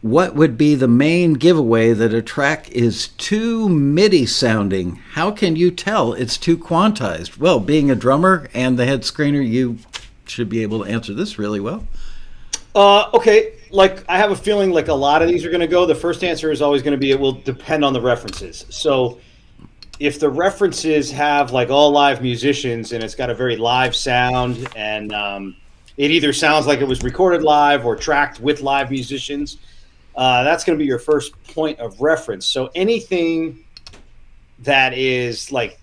What would be the main giveaway that a track is too MIDI sounding? How can you tell it's too quantized? Well, being a drummer and the head screener, you should be able to answer this really well. Okay, like I have a feeling like a lot of these are going to go. The first answer is always going to be it will depend on the references. So if the references have like all live musicians and it's got a very live sound and it either sounds like it was recorded live or tracked with live musicians, that's going to be your first point of reference. So anything that is like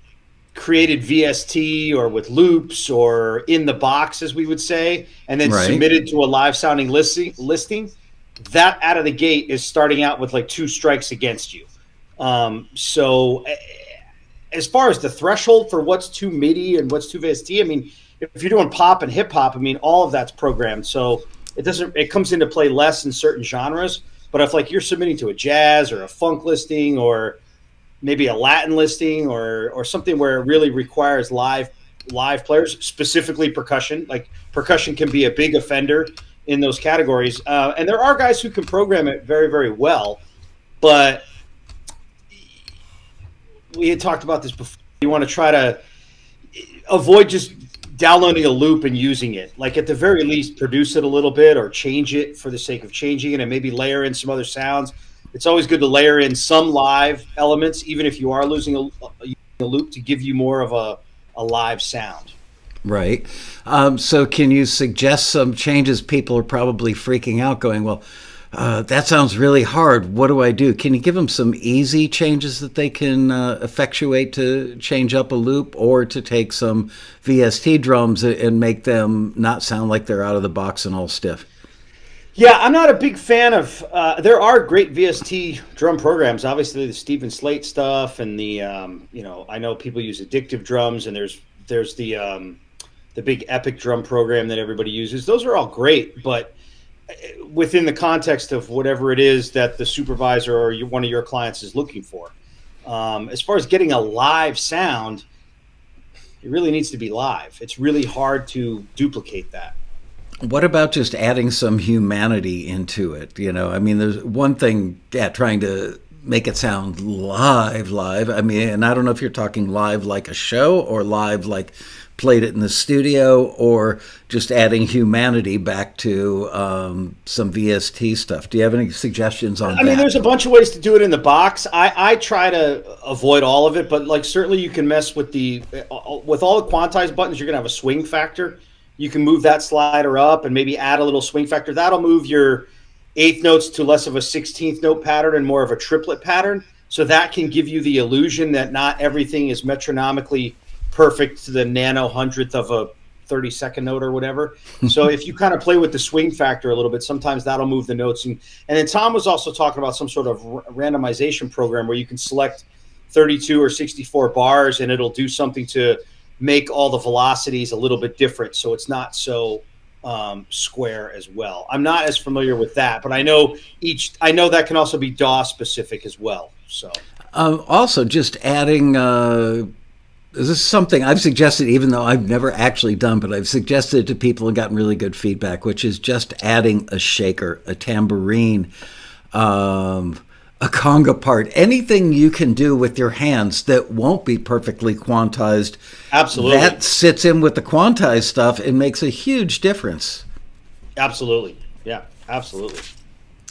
created VST or with loops or in the box, as we would say, and then submitted to a live sounding listing, that out of the gate is starting out with like 2 strikes against you. So as far as the threshold for what's too MIDI and what's too VST, I mean, if you're doing pop and hip hop, I mean, all of that's programmed. So it comes into play less in certain genres. But if like you're submitting to a jazz or a funk listing or maybe a Latin listing or something where it really requires live players, specifically percussion, like percussion can be a big offender in those categories. And there are guys who can program it very, very well. But we had talked about this before. You want to try to avoid just downloading a loop and using it. Like at the very least, produce it a little bit or change it for the sake of changing it and maybe layer in some other sounds. It's always good to layer in some live elements, even if you are losing a loop, to give you more of a live sound. Right. So can you suggest some changes? People are probably freaking out going, well, that sounds really hard. What do I do? Can you give them some easy changes that they can effectuate to change up a loop or to take some VST drums and make them not sound like they're out of the box and all stiff? Yeah, I'm not a big fan of. There are great VST drum programs. Obviously, the Stephen Slate stuff, and the I know people use Addictive Drums, and there's the big Epic drum program that everybody uses. Those are all great, but within the context of whatever it is that the supervisor or one of your clients is looking for. As far as getting a live sound, it really needs to be live. It's really hard to duplicate that. What about just adding some humanity into it? I mean, there's one thing, trying to make it sound live. I mean, and I don't know if you're talking live like a show or live like played it in the studio or just adding humanity back to some VST stuff. Do you have any suggestions on that? I mean, there's a bunch of ways to do it in the box. I try to avoid all of it, but like certainly you can mess with with all the quantized buttons, you're going to have a swing factor. You can move that slider up and maybe add a little swing factor. That'll move your 8th notes to less of a 16th note pattern and more of a triplet pattern. So that can give you the illusion that not everything is metronomically perfect to the nano hundredth of a 32nd note or whatever. So if you kind of play with the swing factor a little bit, sometimes that'll move the notes. And then Tom was also talking about some sort of randomization program where you can select 32 or 64 bars and it'll do something to make all the velocities a little bit different, so it's not so square as well. I'm not as familiar with that, but I know that can also be DAW specific as well. So also just adding this is something I've suggested, even though I've never actually done, but I've suggested it to people and gotten really good feedback, which is just adding a shaker, a tambourine, a conga part, anything you can do with your hands that won't be perfectly quantized. Absolutely. That sits in with the quantized stuff and makes a huge difference. Absolutely. Yeah, absolutely.